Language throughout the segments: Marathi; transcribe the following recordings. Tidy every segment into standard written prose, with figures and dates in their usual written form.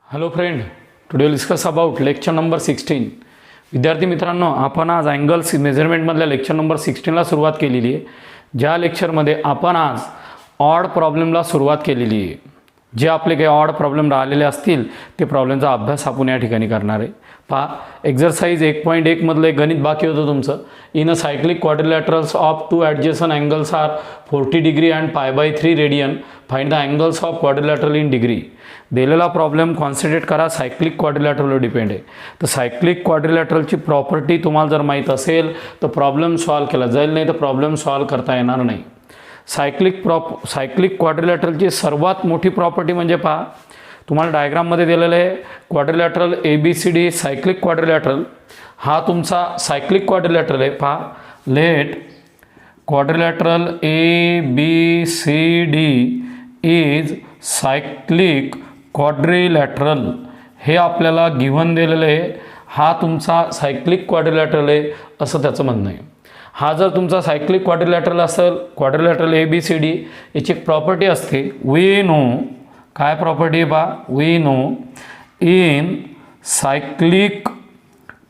Hello friend, today discuss about lecture number 16. विद्यार्थी मित्रांनो, आपण आज अँगल्स मेजरमेंटमधल्या लेक्चर नंबर 16ला सुरुवात केलेली आहे. ज्या लेक्चरमध्ये आपण आज ऑड प्रॉब्लेमला सुरुवात केलेली आहे. जे आपले काही ऑड प्रॉब्लेम राहिलेले असतील ते प्रॉब्लेमचा अभ्यास आपण या ठिकाणी करणार आहे. पहा, एक्झरसाइज 1.1 मधलं एक गणित बाकी होतं तुमचं. In a cyclic quadrilaterals of two adjacent angles are 40 degree and π/3 radian. Find the angles of quadrilateral in degree. दिलेला प्रॉब्लेम कॉन्सन्ट्रेट करा सायक्लिक क्वाड्रिलॅटरलवर डिपेंड आहे. तर सायक्लिक क्वाड्रिलॅटरलची प्रॉपर्टी तुम्हाला जर माहीत असेल तर प्रॉब्लेम सॉल्व केला जाईल, नाही तर प्रॉब्लेम सॉल्व करता येणार नाही. सायक्लिक क्वाड्रिलॅटरलची सर्वात मोठी प्रॉपर्टी म्हणजे पहा, तुम्हाला डायग्राममध्ये दिलेलं आहे क्वाड्रिलॅटरल ABCD सायक्लिक क्वाड्रिलॅटरल. हा तुमचा सायक्लिक क्वाड्रिलॅटरल आहे. पहा, let quadrilateral ABCD is cyclic quadrilateral. हे आपल्याला गिव्हन दिलेलं आहे. हा तुमचा सायक्लिक क्वाड्रिलॅटरल आहे असं त्याचं म्हणणं आहे. हा जर तुमचा सायक्लिक क्वाड्रिलॅटरल असेल, क्वाड्रिलॅटरल ABCD, याची एक प्रॉपर्टी असते, वी नो. काय प्रॉपर्टी आहे पहा, we know in cyclic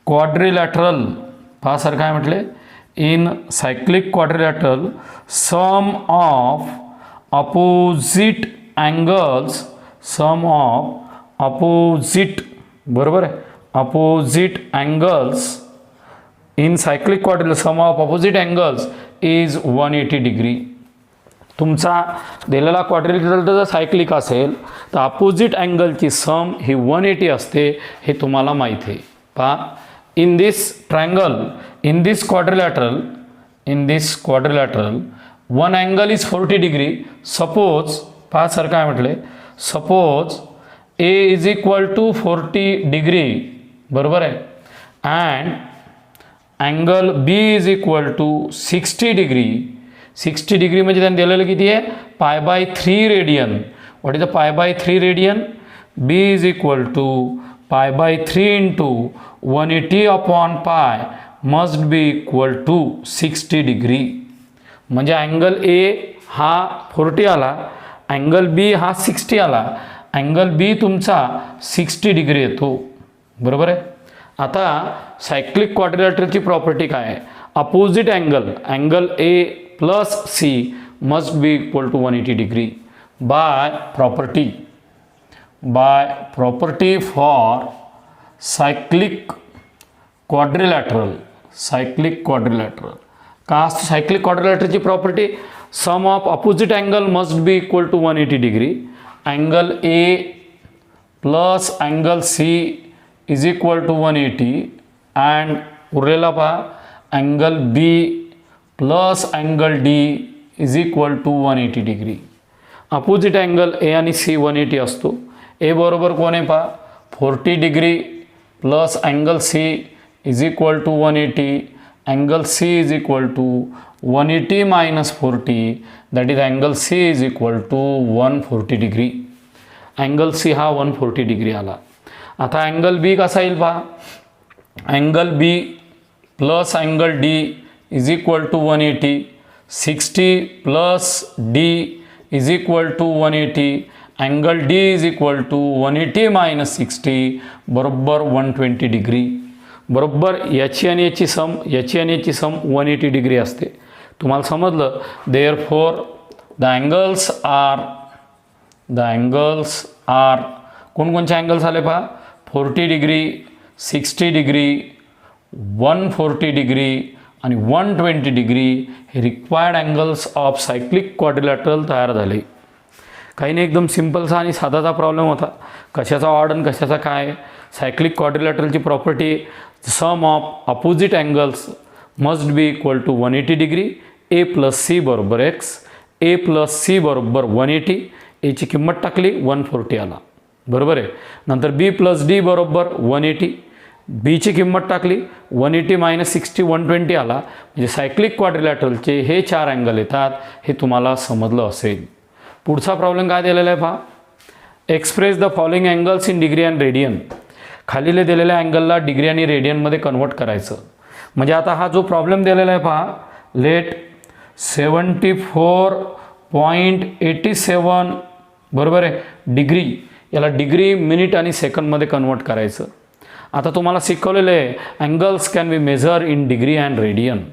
quadrilateral. पहा सर काय म्हटले, in cyclic quadrilateral sum of opposite angles, sum of opposite, बरोबर आहे, opposite angles in cyclic quadrilateral sum of opposite angles is 180 degree. तुमचा दिलेला क्वाड्रिलॅटरल जर सायक्लिक असेल तर अपोजिट अँगलची सम ही 180 असते, हे तुम्हाला माहीत आहे. पहा, in this triangle, in this quadrilateral one angle is 40 degree. Suppose, पहा सर काय म्हटले, suppose A is equal to 40 degree, बरोबर आहे, and angle B is equal to 60 degree. 60 degree म्हणजे त्यांनी दिलेलं किती आहे, π/3 radian. What is the π/3 radian? B is equal to π/3 into 180 upon pi must be equal to 60 degree. म्हणजे अँगल A हा 40 आला, अँगल B हा 60 आला, अँगल B तुमचा 60 डिग्री येतो, बरोबर आहे. आता सायक्लिक क्वाड्रिलॅटरलची प्रॉपर्टी काय आहे, opposite angle A plus C must be equal to 180 degree. By property for cyclic quadrilateral. का असतो सायक्लिक क्वाड्रिलॅटरलची property, sum of opposite angle must be equal to 180 degree. Angle A plus angle C is equal to 180 and उरलेला पहा angle B plus angle D is equal to 180 degree. Opposite angle A आणि C 180 असतो. A बरोबर कोण आहे पहा, 40 degree plus angle C is equal to 180, angle C is equal to 180 minus 40, that is angle C is equal to 140 degree. Angle C हा 140 डिग्री आला. आता अँगल B कसा येईल पहा, angle B plus angle D is equal to 180, 60 plus D is equal to 180, angle D is equal to 180 minus 60 बरोबर 120 डिग्री. बरोबर याची आणि याची सम 180 डिग्री असते. तुम्हाला समजलं. देअरफॉर द अँगल्स आर कोणकोणचे अँगल्स आले पहा, 40 डिग्री, 60 डिग्री, 140 डिग्री आणि 120 डिग्री. हे required angles of cyclic quadrilateral तयार झाले. काही नाही, एकदम सिम्पलचा आणि साधाचा प्रॉब्लेम होता. कशाचा ऑड आणि कशाचा काय. सायक्लिक क्वाड्रिलॅटरलची property, sum of opposite angles must be equal to 180 degree. A plus C बरोबर X, A प्लस C बरोबर 180, Aची किंमत टाकली 140 आला, बरोबर आहे. नंतर B प्लस D बरोबर 180, Bची किंमत टाकली 180 मायनस 60 120 आला. म्हणजे सायक्लिक क्वाड्रिलॅटरलचे हे 4 अँगल येतात, हे तुम्हाला समजलं असेल. पुढचा प्रॉब्लेम काय दिलेला आहे पहा, express the following angles in degree and radian. खालील दिलेल्या अँगलला डिग्री आणि रेडियनमध्ये कन्वर्ट करायचं. म्हणजे आता हा जो प्रॉब्लेम दिलेला आहे पहा, लेट 74.87 बरोबर आहे डिग्री याला डिग्री मिनिट आणि सेकंडमध्ये कन्वर्ट करायचं. आता तुम्हाला शिकवलेलं आहे angles can be measure in degree and radian.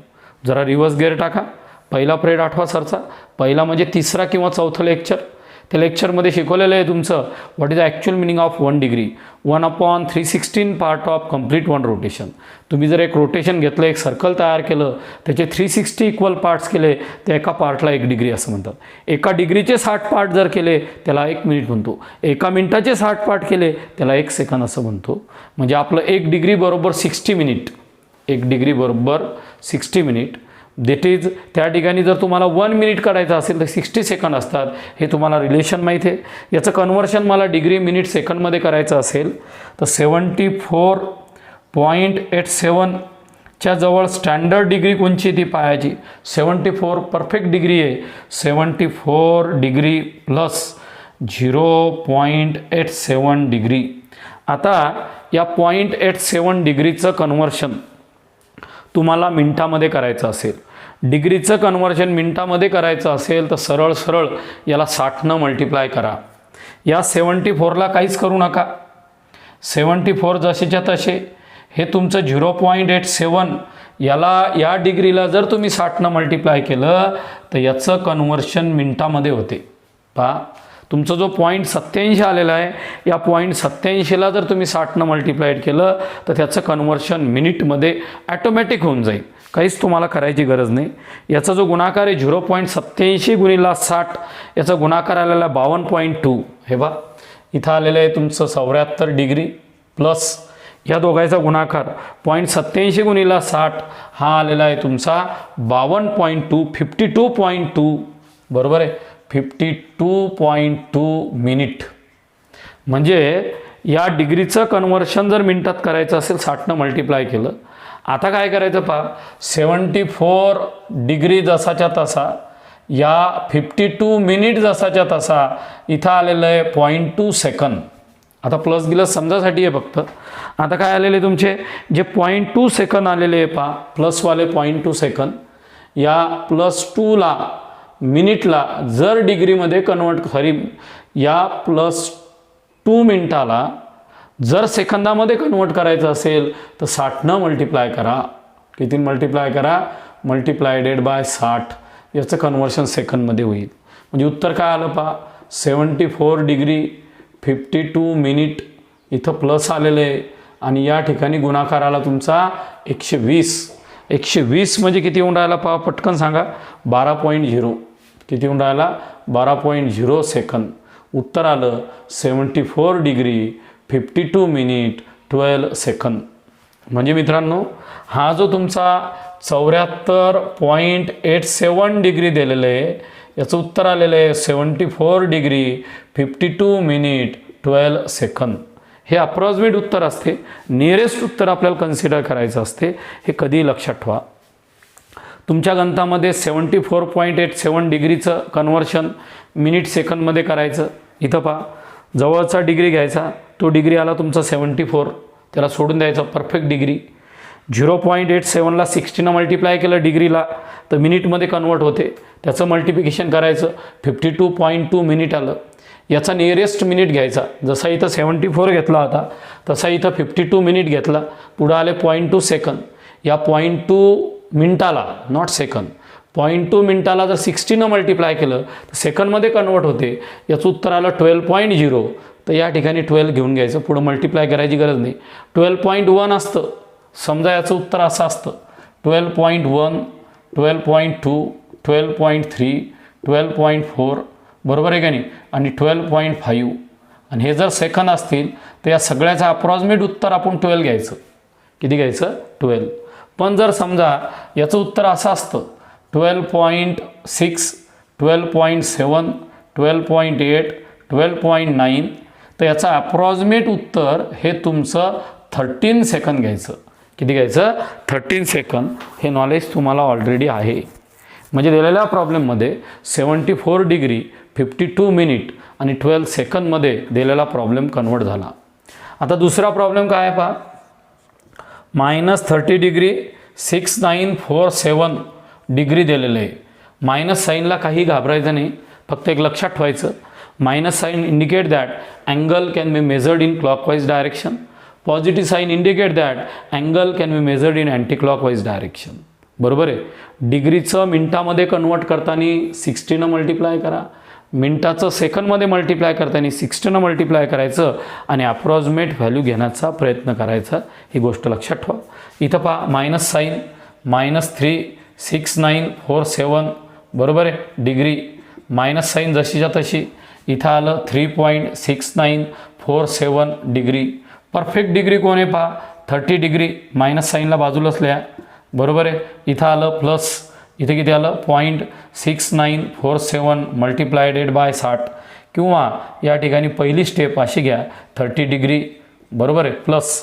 जरा रिव्हर्स गिअर टाका. पहिला प्रेड आठवा सरचा, पहिला म्हणजे तिसरा किंवा चौथं लेक्चर. त्या लेक्चरमध्ये शिकवलेलं आहे तुमचं what is the actual meaning of 1 degree. 1/316 part of complete 1 rotation. तुम्ही जर एक रोटेशन घेतलं, एक सर्कल तयार केलं, त्याचे 360 इक्वल पार्ट्स केले, त्या एका पार्टला 1 डिग्री असं म्हणतात. एका डिग्रीचे 60 पार्ट जर केले त्याला 1 मिनिट म्हणतो. एका मिनिटाचे 60 पार्ट केले त्याला 1 सेकंद असं म्हणतो. म्हणजे आपलं 1 डिग्री बरोबर 60 मिनिट. 1 डिग्री बरोबर 60 मिनिट. देट इज त्या ठिकाणी जर तुम्हाला 1 मिनिट काढायचं असेल तर 60 सेकंड असतात. हे तुम्हाला रिलेशन माहीत आहे. याचं कन्वर्शन मला डिग्री मिनिट सेकंडमध्ये करायचं असेल तर 74.87 च्या जवळ स्टँडर्ड डिग्री कोणची ती पाहायची. 74 परफेक्ट डिग्री आहे. 74 डिग्री प्लस 0.87 डिग्री. आता या 0.87 डिग्रीचं कन्वर्शन तुम्हाला मिनटामध्ये करायचं असेल, डिग्रीचं कन्वर्शन मिनटामध्ये करायचं असेल तर सरळ सरळ याला 60नं मल्टिप्लाय करा. या 74ला काहीच करू नका. 74 जसेच्या तसे. हे तुमचं 0.87 याला या डिग्रीला जर तुम्ही 60नं मल्टिप्लाय केलं तर याचं कन्वर्शन मिनटामध्ये होते. पहा तुमचा जो 0.87 आलेला आहे, या 0.87ला जर तुम्ही 60नं मल्टिप्लाइड केलं तर त्याचं कन्वर्शन मिनिटमध्ये ॲटोमॅटिक होऊन जाईल. काहीच तुम्हाला करायची गरज नाही. याचा जो गुणाकार आहे 0.87 गुणिला 60, याचा गुणाकार आलेला आहे 52.2. हे बा इथं आलेलं आहे तुमचं 74 डिग्री प्लस या दोघांचा गुणाकार 0.87 गुणिला 60 हा आलेला आहे तुमचा 52.2, 52.2 बरोबर आहे. 52.2 मिनिट. म्हणजे या डिग्रीचं कन्वर्शन जर मिनिटात करायचं असेल 60नं मल्टिप्लाय केलं. आता काय करायचं पहा, 74 डिग्री जसाच्या तसा या 52 मिनिट जसाच्या तसा इथं आलेलं आहे 0.2 सेकंद. आता प्लस गिलस समजासाठी आहे फक्त. आता काय आलेले तुमचे जे 0.2 सेकंद आलेले आहे पहा, प्लसवाले 0.2 सेकंद. या +2ला मिनिटला जर डिग्रीमध्ये कन्वर्ट या +2 मिनिटाला जर सेकंदामध्ये कन्वर्ट करायचं असेल तर 60नं मल्टिप्लाय करा. किती मल्टिप्लाय करा? मल्टिप्लायडेड बाय 60. याचं कन्वर्शन सेकंडमध्ये होईल. म्हणजे उत्तर काय आलं पहा, 74 डिग्री 52 मिनिट. इथं प्लस आलेलं आहे आणि या ठिकाणी गुणाकार आला तुमचा 120. 120 म्हणजे किती होऊन राहिला पहा, पटकन सांगा. 12.0. किती होऊन राहिला? 12.0 सेकंद. उत्तर आलं 74 डिग्री 52 मिनिट 12 सेकंद. म्हणजे मित्रांनो हा जो तुमचा 74.87 डिग्री दिलेलं आहे याचं उत्तर आलेलं आहे 74 डिग्री 52 मिनिट 12 सेकंद. हे अप्रॉक्सिमेट उत्तर असते. नियरेस्ट उत्तर आपल्याला कन्सिडर करायचं असते. हे कधी लक्षात ठेवा. तुमच्या गणितामध्ये 74.87 डिग्रीचं कन्वर्शन मिनिट सेकंदमध्ये करायचं. इथं पहा जवळचा डिग्री घ्यायचा, तो डिग्री आला तुमचा 74, त्याला सोडून द्यायचा परफेक्ट डिग्री. 0.87ला 60नं मल्टिप्लाय केलं डिग्रीला तर मिनिटमध्ये कन्वर्ट होते. त्याचं मल्टिप्लिकेशन करायचं 52.2 मिनिट आलं. याचा नियरेस्ट मिनिट घ्यायचा. जसा इथं 74 घेतला होता तसा इथं 52 मिनिट घेतला. पुढं आले 0.2 सेकंद. या 0.2 मिनटाला, नॉट सेकंद, 0.2 मिनटाला जर 60नं मल्टिप्लाय केलं तर सेकंडमध्ये कन्वर्ट होते. याचं उत्तर आलं 12.0. तर या ठिकाणी 12 घेऊन घ्यायचं, पुढं मल्टिप्लाय करायची गरज नाही. 12.1 असतं. समजा याचं उत्तर असं असतं 12.1, 12.2, 12.3, 12.4 बरोबर आहे का नाही, आणि 12.5. आणि हे जर सेकंद असतील तर या सगळ्याचं अप्रॉक्सिमेट उत्तर आपण 12 घ्यायचं. किती घ्यायचं? 12. पण जर समजा याचं उत्तर असं असतं 12.6, 12.7, 12.8, 12.9 तर याचं अप्रॉक्सिमेट उत्तर हे तुमचं 13 सेकंद घ्यायचं. किती घ्यायचं? 13 सेकंद. हे नॉलेज तुम्हाला ऑलरेडी आहे. म्हणजे दिलेल्या प्रॉब्लेममध्ये 74 डिग्री 52 मिनिट आणि 12 सेकंदमध्ये दिलेला प्रॉब्लेम कन्वर्ट झाला. आता दुसरा प्रॉब्लेम काय आहे पहा, -30 डिग्री 6947 डिग्री दिलेलं आहे. मायनस साईनला काही घाबरायचं नाही, फक्त एक लक्षात ठेवायचं minus sign indicate that angle can be measured in clockwise direction. Positive sign indicate that angle can be measured in anti-clockwise direction. बरोबर आहे. डिग्रीचं मिनटामध्ये कन्वर्ट करताना 60 मल्टिप्लाय करा, मिनटाचं सेकंडमध्ये मल्टिप्लाय करताना 60 मल्टिप्लाय करायचं आणि अप्रॉक्सिमेट व्हॅल्यू घेण्याचा प्रयत्न करायचा. ही गोष्ट लक्षात ठेवा. इथं पहा मायनस साईन -36947 बरोबर आहे डिग्री, मायनस साईन जशीच्या तशी. इथं आलं 3.6947 डिग्री. परफेक्ट डिग्री कोण आहे पहा 30 डिग्री, मायनस साईनला बाजूलाच लिहा बरोबर आहे. इथं आलं प्लस, इथे किती आलं 0.6947 मल्टिप्लायडेड बाय 60, किंवा या ठिकाणी पहिली स्टेप अशी घ्या 30 डिग्री बरोबर आहे प्लस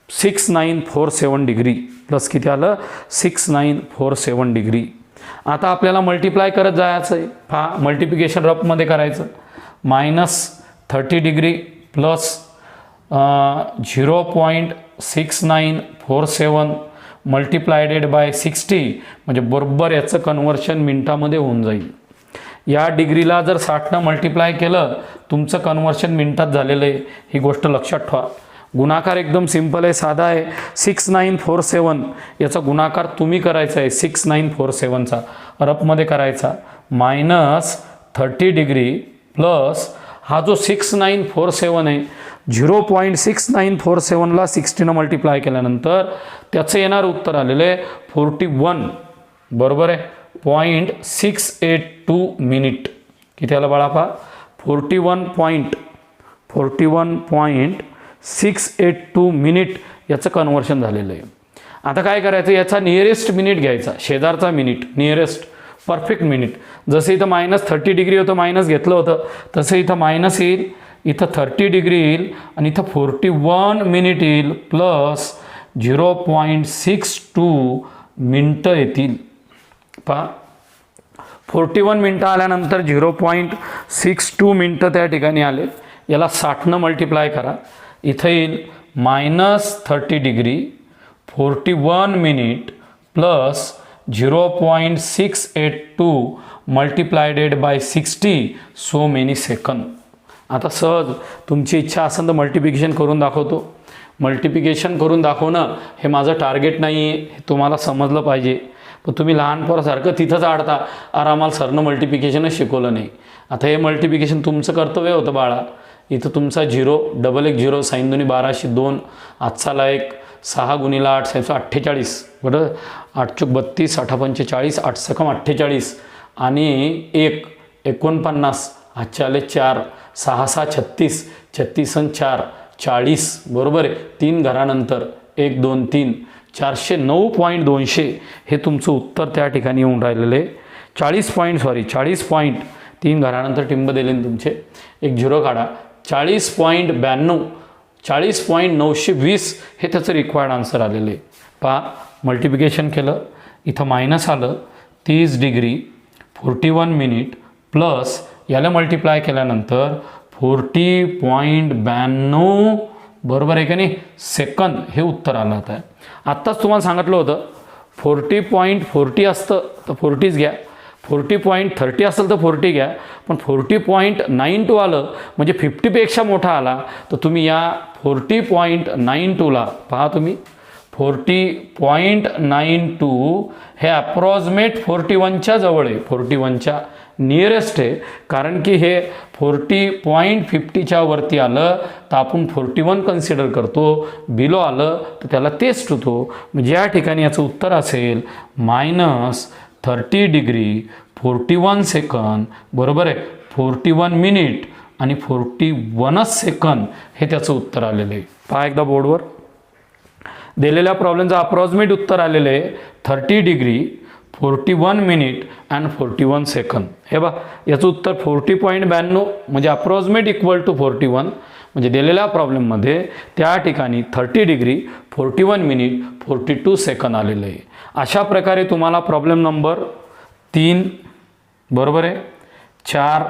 6947 डिग्री, प्लस किती आलं 6947 डिग्री. आता आपल्याला मल्टिप्लाय करत जायचं आहे. पहा मल्टिप्लिकेशन रफमध्ये करायचं. -30 डिग्री प्लस 0.6947 मल्टिप्लायडेड बाय 60 म्हणजे बरोबर याचं कन्वर्शन मिनटामध्ये होऊन जाईल. या डिग्रीला जर 60 मल्टिप्लाय केलं तुमचं कन्वर्शन मिनटात झालेलं आहे. ही गोष्ट लक्षात ठेवा. गुणाकार एकदम सिंपल आहे, साधा आहे. 6947 याचा गुणाकार तुम्ही करायचा आहे 6947चा रफमध्ये करायचा, -30 डिग्री प्लस हा जो 6947 आहे 0.6947ला 60 मल्टिप्लाय केल्यानंतर त्याचं येणारं उत्तर आलेलं आहे 41 बरोबर आहे .682 मिनिट. किती आलं बाळा पहा 41.682 मिनिट याचं कन्वर्शन झालेलं आहे. आता काय करायचं, याचा नियरेस्ट मिनिट घ्यायचा, शेजारचा मिनिट, नियरेस्ट परफेक्ट मिनिट. जसं इथं -30 डिग्री होतं मायनस घेतलं होतं तसं इथं मायनस येईल, इथं 30 डिग्री येईल आणि इथं 41 मिनिट येईल प्लस 0.62 मिनटं येतील. पहा 41 मिनटं आल्यानंतर 0.62 मिनटं त्या ठिकाणी आले. याला 60 मल्टिप्लाय करा. इथं येईल -30 degree 41 minute plus 0.682 multiplied by 60 so many second. आता सहज तुमची इच्छा असेल तर मल्टिप्लिकेशन करून दाखवतो. मल्टिप्लिकेशन करून दाखवणं हे माझं टार्गेट नाही आहे, हे तुम्हाला समजलं पाहिजे. पण तुम्ही लहानपोरासारखं तिथंच अडता, आम्हाला सरनं मल्टिप्लिकेशनच शिकवलं नाही. आता हे मल्टिप्लिकेशन तुमचं कर्तव्य होतं बाळा. इथं तुमचा 0 डबल 1 0 साईन दोन्ही 1202 आजचाला 1 6 × 8 748 बरोबर 8 × 32 8 45 8 सकम 48 आणि 1 49 आजचे आले 4 6 6 36 36 आणि 4 40 बरोबर आहे. 3 घरानंतर 1 2 3 409.200 हे तुमचं उत्तर त्या ठिकाणी येऊन राहिलेलं आहे. 40.3 घरानंतर टिंब दिले तुमचे, एक 0 काढा. 40.92 40.920 हे त्याचं रिक्वायर्ड आन्सर आलेलं आहे. पहा मल्टिप्लिकेशन केलं, इथं मायनस आलं 30 डिग्री 41 मिनिट प्लस याला मल्टिप्लाय केल्यानंतर 40.92 बरोबर आहे का नाही सेकंद हे उत्तर आलं होतं. आत्ताच तुम्हाला सांगितलं होतं 40.40 असतं तर 40च घ्या, 40.30 असेल तर 40 घ्या, पण 40.92 आलं म्हणजे 50पेक्षा मोठा आला तर तुम्ही या 40.92ला पहा तुम्ही 40.92 हे अप्रॉक्सिमेट 41च्या जवळ आहे, 41च्या नियरेस्ट आहे. कारण की हे 40.50च्या वरती आलं तर आपण 41 कन्सिडर करतो, बिलो आलं तर त्याला टेस्ट होतो. म्हणजे या ठिकाणी याचं उत्तर असेल -30 डिग्री 41 सेकंद बरोबर आहे 41 मिनिट आणि 41 सेकंद हे त्याचं उत्तर आलेलं आहे. पहा एकदा बोर्डवर दिलेल्या प्रॉब्लेमचं अप्रॉक्सिमेट उत्तर आलेलं आहे 30 डिग्री 41 मिनिट अँड 41 सेकंद. हे बा याचं उत्तर 40.92 म्हणजे अप्रॉक्सिमेट इक्वल टू 41 म्हणजे दिलेल्या प्रॉब्लेममध्ये त्या ठिकाणी 30 डिग्री 41 मिनिट 42 सेकंद आलेलं आहे. अशा प्रकारे तुम्हाला प्रॉब्लेम नंबर 3 बरोबर आहे 4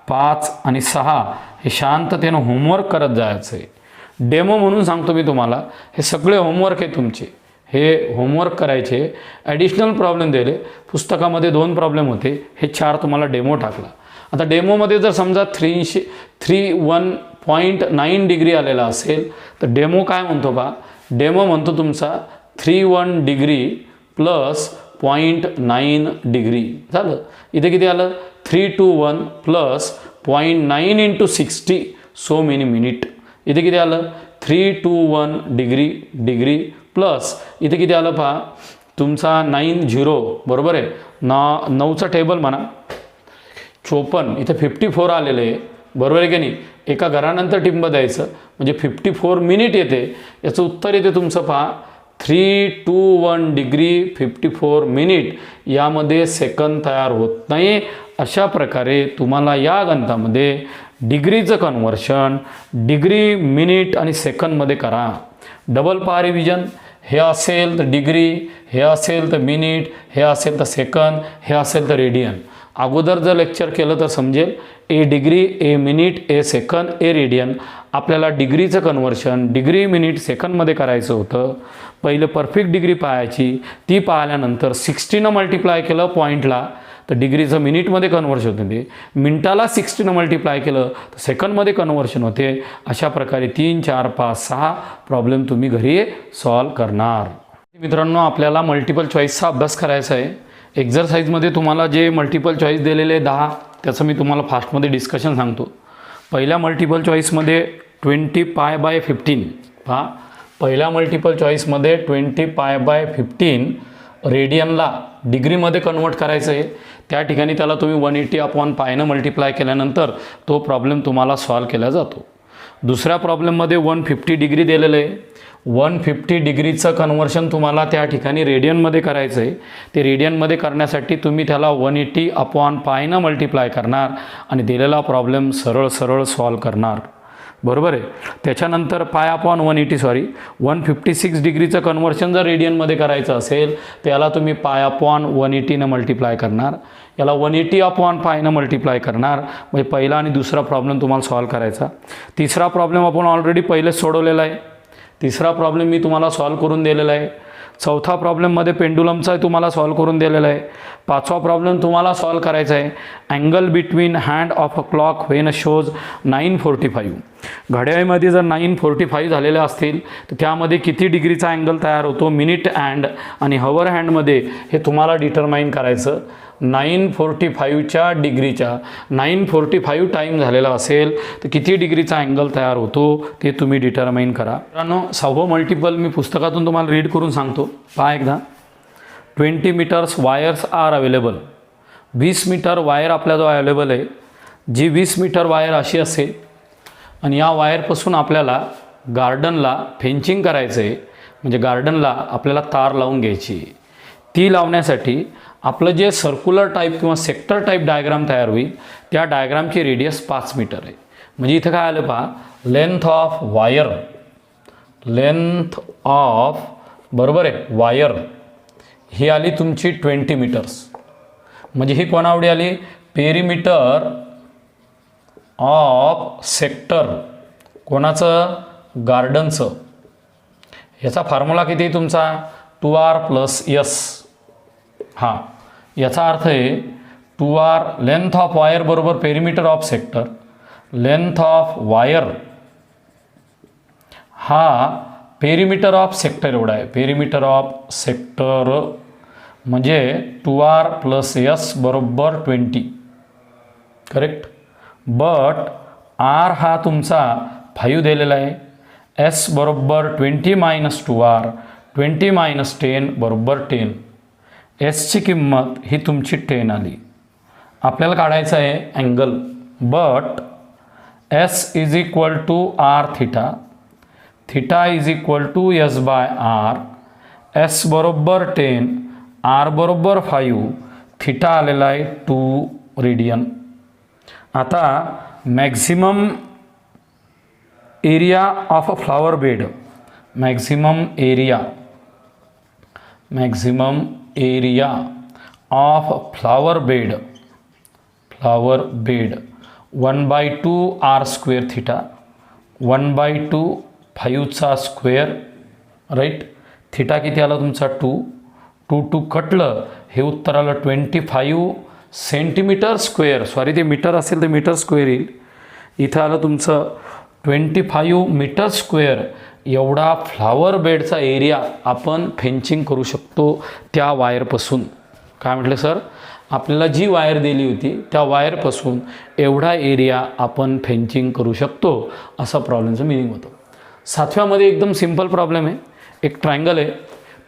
5 आणि 6 हे शांततेनं होमवर्क करत जायचं आहे. डेमो म्हणून सांगतो मी तुम्हाला, हे सगळे होमवर्क आहे तुमचे, हे होमवर्क करायचे. ॲडिशनल प्रॉब्लेम दिले पुस्तकामध्ये 2 प्रॉब्लेम होते, हे 4 तुम्हाला डेमो टाकला. आता डेमोमध्ये जर समजा 331.9 डिग्री आलेला असेल तर डेमो काय म्हणतो बा, डेमो म्हणतो तुमचा 31 डिग्री प्लस 0.9 डिग्री झालं. इथे किती आलं 321 plus 0.9 into 60 so many minute. इथे किती आलं 321 डिग्री प्लस इथे किती आलं पहा तुमचा 90 बरोबर आहे. 9चा टेबल म्हणा 54, इथे 54 आलेलं आहे बरोबर आहे की नाही. एका घरानंतर टिंब द्यायचं म्हणजे 54 मिनिट येते. याचं उत्तर येते तुमचं पहा 321 डिग्री 54 मिनिट. यामध्ये सेकंद तयार होत नाही. अशा प्रकारे तुम्हाला या गणितामध्ये डिग्रीचं कन्व्हर्शन डिग्री मिनिट आणि सेकंदमध्ये करा. डबल पहा रिव्हिजन. हे असेल तर डिग्री, हे असेल तर मिनिट, हे असेल तर सेकंद, हे असेल तर रेडियन. अगोदर जर लेक्चर केलं तर समजेल a degree, a minute, a second, a radian. आपल्याला डिग्रीचं कन्व्हर्शन डिग्री मिनिट सेकंदमध्ये करायचं होतं. पहिलं परफेक्ट डिग्री पाहायची, ती पाहिल्यानंतर 60 मल्टिप्लाय केलं पॉईंटला तर डिग्रीचं मिनिटमध्ये कन्व्हर्शन होते. मिनटाला 60 मल्टिप्लाय केलं तर सेकंदमध्ये कन्व्हर्शन होते. अशा प्रकारे 3, 4, 5, 6 प्रॉब्लेम तुम्ही घरी सॉल्व करणार. मित्रांनो आपल्याला मल्टिपल चॉईसचा अभ्यास करायचा आहे. एक्झरसाईजमध्ये तुम्हाला जे मल्टिपल चॉईस दिलेले 10 त्याचं मी तुम्हाला फास्टमध्ये डिस्कशन सांगतो. पहिल्या मल्टिपल चॉईसमध्ये 20π/15 पहा. पहिल्या मल्टिपल चॉईसमध्ये 20π/15 रेडियनला डिग्रीमध्ये कन्वर्ट करायचं आहे. त्या ठिकाणी त्याला तुम्ही 180/π मल्टिप्लाय केल्यानंतर तो प्रॉब्लेम तुम्हाला सॉल्व केला जातो. दुसऱ्या प्रॉब्लेममध्ये 150 डिग्री दिलेलं आहे. 150 डिग्रीचं कन्व्हर्शन तुम्हाला त्या ठिकाणी रेडियनमध्ये करायचं आहे. ते रेडियनमध्ये करण्यासाठी तुम्ही त्याला 180/π मल्टिप्लाय करणार आणि दिलेला प्रॉब्लेम सरळ सॉल्व करणार बरोबर आहे. त्याच्यानंतर π/180 156 डिग्रीचं कन्व्हर्शन जर रेडियनमध्ये करायचं असेल त्याला तुम्ही π/180 मल्टिप्लाय करणार. याला 180/π मल्टिप्लाय करणार. म्हणजे पहिला आणि दुसरा प्रॉब्लेम तुम्हाला सॉल्व करायचा. तिसरा प्रॉब्लेम आपण ऑलरेडी पहिलेच सोडवलेला आहे. तिसरा प्रॉब्लेम मी तुम्हाला सॉल्व करून दिलेला आहे. चौथा प्रॉब्लेममध्ये पेंडुलमचा तुम्हाला सॉल्व करून दिलेला आहे. पाचवा प्रॉब्लेम तुम्हाला सॉल्व करायचा आहे angle between hand of a clock when shows 9:45. घड्याळीमध्ये जर 9:45 झालेले असतील तर त्यामध्ये किती डिग्रीचा अँगल तयार होतो मिनिट हँड आणि हवर हँडमध्ये हे तुम्हाला डिटरमाइन करायचं. 9:45च्या डिग्रीच्या 9:45 टाईम झालेला असेल तर किती डिग्रीचा अँगल तयार होतो ते तुम्ही डिटरमाइन करा. मित्रांनो 6वं मल्टिपल मी पुस्तकातून तुम्हाला रीड करून सांगतो. पहा एकदा. 20 meters wires are available. 20 meter wire आपल्याजवळ अवेलेबल आहे. जी 20 मीटर वायर अशी असेल आणि या वायरपासून आपल्याला गार्डनला फेंचिंग करायचं आहे. म्हणजे गार्डनला आपल्याला तार लावून घ्यायची. ती लावण्यासाठी आपलं जे सर्क्युलर टाईप किंवा सेक्टर टाईप डायग्राम तयार होईल त्या डायग्रामची रेडियस 5 मीटर आहे. म्हणजे इथं काय आलं पहा length of wire, length of बरोबर आहे वायर ही आली तुमची 20 मीटर्स. म्हणजे ही कोणावडी आली पेरिमीटर ऑफ सेक्टर कोणाचं गार्डनचं. ह्याचा फॉर्म्युला किती आहे तुमचा 2r + s. हां याचा अर्थ आहे 2r लेंथ ऑफ वायर बरोबर perimeter of sector. Length of wire हा पेरिमीटर ऑफ सेक्टर एवढा आहे. पेरिमीटर ऑफ सेक्टर म्हणजे 2r + s बरोबर 20 करेक्ट. बट r हा तुमचा 5 दिलेला आहे. s बरोबर 20 - 2r 20 - 10 बरोबर 10. एसची किंमत ही तुमची 10 आली. आपल्याला काढायचं आहे angle. But S = r theta, theta = s/r. S बरोबर 10, r बरोबर 5, थिटा आलेला आहे 2 रेडियन. आता maximum area of a flower bed, maximum area of flower bed 1/2 r² theta 1/2 5चा स्क्वेअर राईट. थिटा किती आला तुमचा 2 कटलं हे उत्तर आलं 25 सेंटीमीटर स्क्वेअर, सॉरी ते मीटर असेल तर मीटर स्क्वेअर येईल, इथं आलं तुमचं 25 मीटर स्क्वेअर एवढा फ्लावर बेडचा एरिया आपण फेंचिंग करू शकतो त्या वायरपासून. काय म्हटलं सर, आपल्याला जी वायर दिली होती त्या वायरपासून एवढा एरिया आपण फेंचिंग करू शकतो, असा प्रॉब्लेमचं मिनिंग होतं. 7व्यामध्ये एकदम सिंपल प्रॉब्लेम आहे. एक ट्रायंगल आहे,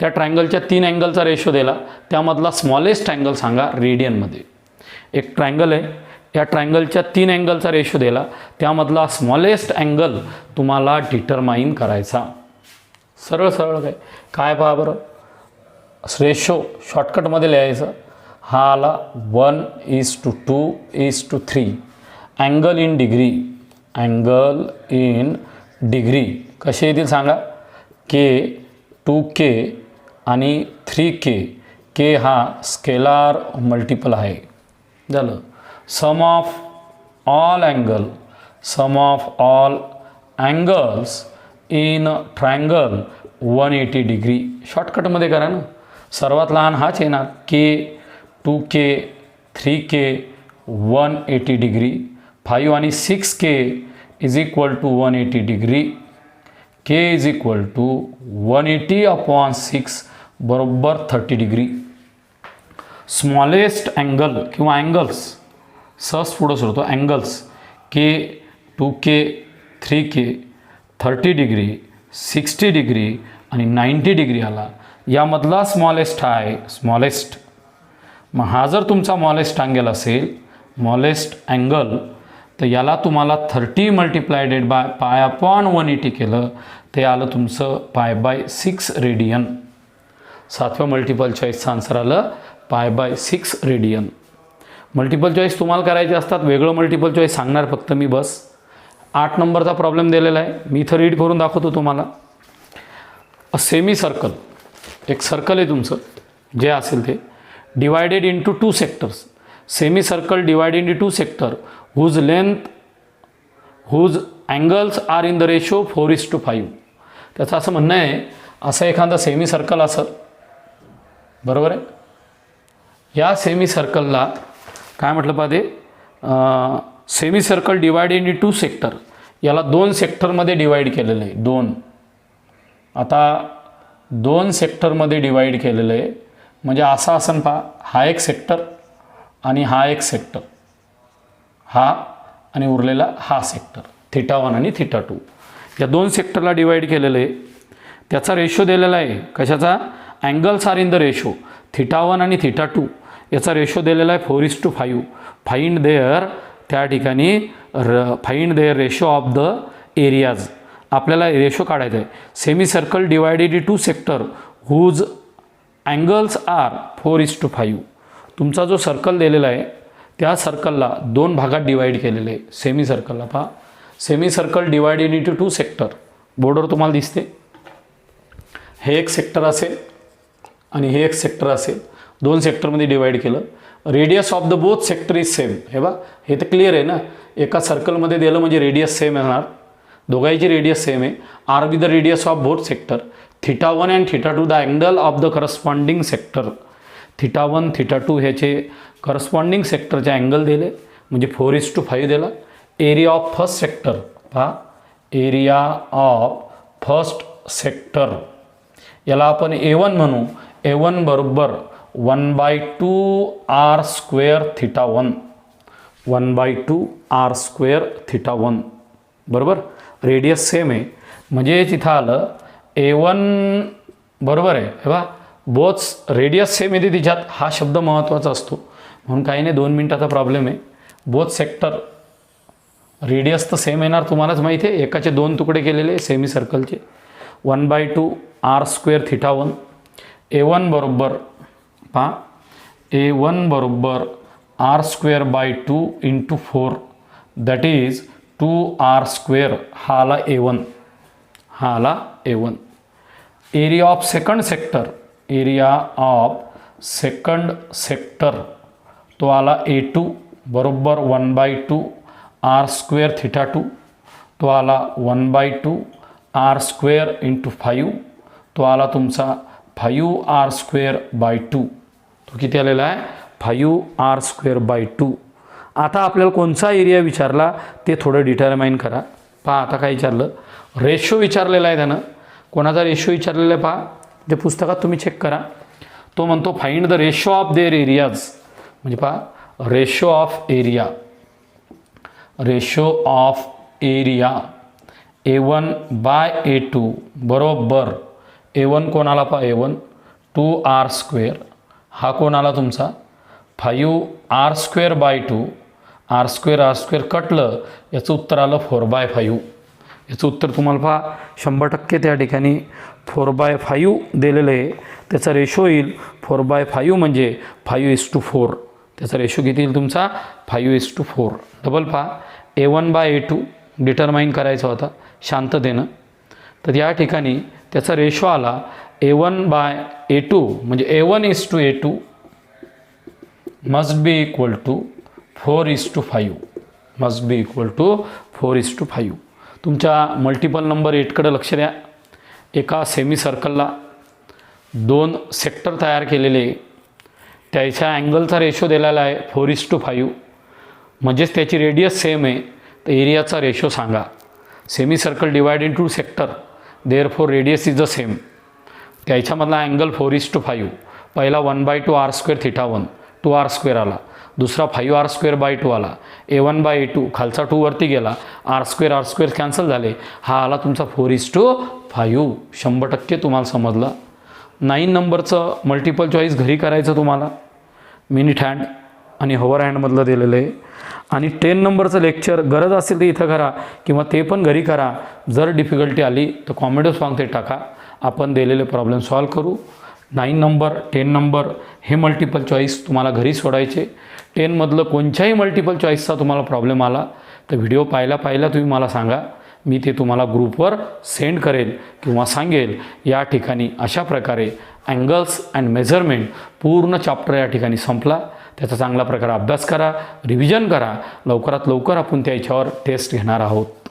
त्या ट्रायंगलच्या 3 अँगलचा रेशो दिला, त्यामधला स्मॉलेस्ट अँगल सांगा रेडियनमध्ये. एक ट्रायंगल आहे, या ट्रायंगलच्या 3 अँगलचा रेशो दिला, त्यामधला स्मॉलेस्ट अँगल तुम्हाला डिटरमाइन करायचा. सरळ सरळ काय पहा बरं, रेशो शॉर्टकटमध्ये लिहायचं. हा आला 1:2:3. Angle in degree, angle in degree कसे येतील सांगा. के 2K आणि 3K. के हा स्केलार मल्टिपल आहे. झालं. Sum of all angles in triangle 180 degree. शॉर्टकटमध्ये करा ना, सर्वात लहान हाच येणार. के 2K 3K 180 डिग्री. 5 आणि 6K is equal to 180 degree. K is equal to 180/6 बरोबर 30 डिग्री. स्मॉलेस्ट अँगल किंवा अँगल्स सहज पुढं सरतो. Angles K 2K 3K 30 degree 60 degree आणि 90 डिग्री आला. यामधला स्मॉलेस्ट हा आहे स्मॉलेस्ट. मग हा जर तुमचा स्मॉलेस्ट अँगल असेल, स्मॉलेस्ट अँगल, तर याला तुम्हाला 30 मल्टिप्लायडेड बाय π/180 केलं, ते आलं तुमचं π/6 रेडियन. 7व्या मल्टिपल चॉईसचं आन्सर आलं π/6 रेडियन. मल्टिपल चॉईस तुम्हाला करायचे असतात, वेगळं मल्टिपल चॉईस सांगणार फक्त मी बस. 8 नंबरचा प्रॉब्लेम दिलेला आहे, मी इथं रीड करून दाखवतो तुम्हाला. अ सेमी सर्कल, एक सर्कल आहे तुमचं जे असेल ते, divided into 2 sectors. Semi circle divided into 2 sector whose angles are in the ratio 4:5. त्याचं असं म्हणणं आहे, असं एखादा सेमी सर्कल असं, बरोबर आहे. या सेमी सर्कलला काय म्हटलं पाहिजे, semi circle divided into 2 sector. याला 2 सेक्टरमध्ये डिवाईड केलेलं आहे. 2, आता 2 सेक्टरमध्ये डिवाईड केलेलं आहे, म्हणजे असा असं पहा, हा एक सेक्टर आणि हा एक सेक्टर, हा आणि उरलेला हा सेक्टर, θ1 आणि θ2. या 2 सेक्टरला डिवाईड केलेलं आहे. त्याचा रेशो दिलेला आहे कशाचा, angles are in the ratio θ1 आणि θ2. याचा रेशो दिलेला आहे 4:5. फाइंड देअर, त्या ठिकाणी find their ratio of the areas. आपल्याला रेशो काढायचा आहे. Semi circle divided into 2 sector whose angles are 4:5. तुमचा जो सर्कल दिलेला आहे त्या सर्कलला 2 भागात डिवाईड केलेलं आहे. सेमी सर्कलला पहा, semi circle divided into 2 sector, बोर्डवर तुम्हाला दिसते. हे एक सेक्टर असेल आणि हे एक सेक्टर असेल, 2 सेक्टरमध्ये डिवाईड केलं. Radius of the both sector is same. हे बा, हे तर क्लिअर आहे ना, एका सर्कलमध्ये दिलं म्हणजे रेडियस सेम येणार, दोघांची रेडियस सेम आहे. R be the radius of both sector. θ1 and θ2 the angle of the corresponding sector. θ1 θ2 ह्याचे करस्पॉन्डिंग सेक्टरचे अँगल दिले, म्हणजे 4:5 दिला. एरिया ऑफ फर्स्ट सेक्टर पहा, एरिया ऑफ फर्स्ट सेक्टर याला आपण A1 म्हणू. A1 बरोबर 1/2 r² θ1, 1/2 r² θ1, बरोबर. रेडियस सेम आहे, म्हणजे तिथं आलं A1 बरोबर आहे. हे बा, बोथ रेडियस सेम येते तिच्यात, हा शब्द महत्त्वाचा असतो. म्हणून काही नाही, 2 मिनिटाचा प्रॉब्लेम आहे. बोथ सेक्टर रेडियस तर सेम येणार, तुम्हालाच माहिती आहे. एकाचे 2 तुकडे केलेले सेमी सर्कलचे. 1/2 r² θ1. A1 बरोबर पहा, A1 बरोबर r²/2 into 4, that is 2r². हा आला A1, हा आला A1. Area of second sector, area of second sector तो आला A2 बरोबर 1/2 r² θ2. तो आला 1/2 r² इंटू 5. तो आला तुमचा 5r²/2. तो किती आलेला आहे 5r²/2. आता आपल्याला कोणचा एरिया विचारला ते थोडं डिटरमाइन करा. पहा आता काय विचारलं, रेशो विचारलेला आहे त्यानं. कोणाचा रेशो विचारलेला आहे पहा, ते पुस्तकात तुम्ही चेक करा. तो म्हणतो find the ratio of their areas. म्हणजे पहा ratio of area, ratio of area A1/A2 बरोबर. A1 कोण आला पहा, A1 2r². हा कोण आला तुमचा 5r²/2. r² कटलं, याचं उत्तर आलं 4/5. याचं उत्तर तुम्हाला पहा 100% त्या ठिकाणी 4/5 दिलेलं आहे. त्याचा रेशो येईल 4/5 म्हणजे 5:4. त्याचा रेशो किती येईल तुमचा 5:4. डबल पहा A1/A2 डिटरमाइन करायचा होता शांततेनं. तर या ठिकाणी त्याचा रेशो आला A1/A2 म्हणजे A1:A2 must be equal to 4:5. Must be equal to 4:5. तुमच्या मल्टिपल नंबर 8कडे लक्ष द्या. एका सेमी सर्कलला 2 सेक्टर तयार केलेले, त्याच्या अँगलचा रेशो दिलेला आहे 4:5. म्हणजेच त्याची रेडियस सेम आहे. तर एरियाचा रेशो सांगा. Semi circle divide in 2 sector, therefore radius is the same. त्याच्यामधला अँगल 4:5. पहिला 1/2 r²θ1 2r² आला. दुसरा 5r²/2 आला. A1/A2 खालचा 2 वरती गेला, r² कॅन्सल झाले. हा आला तुमचा 4:5. 100% तुम्हाला समजलं. 9 नंबरचं मल्टिपल चॉईस घरी करायचं तुम्हाला. मिनिट हँड आणि हॉवर हँडमधलं दिलेलं आहे. आणि 10 नंबरचं लेक्चर गरज असेल तर इथं करा किंवा ते पण घरी करा. जर डिफिकल्टी आली तर कॉमेंट बॉक्समध्ये टाका, आपण दिलेले प्रॉब्लेम सॉल्व करू. 9 नंबर 10 नंबर हे मल्टिपल चॉईस तुम्हाला घरी सोडायचे. 10मधलं कोणत्याही मल्टिपल चॉईसचा तुम्हाला प्रॉब्लेम आला तर व्हिडिओ पाहिला तुम्ही मला सांगा. मी ते तुम्हाला ग्रुपवर सेंड करेल किंवा सांगेल. या ठिकाणी अशा प्रकारे अँगल्स अँड मेजरमेंट पूर्ण चॅप्टर या ठिकाणी संपला. त्याचा चांगला प्रकारे अभ्यास करा, रिव्हिजन करा. लवकरात लवकर आपण त्याच्यावर टेस्ट घेणार आहोत.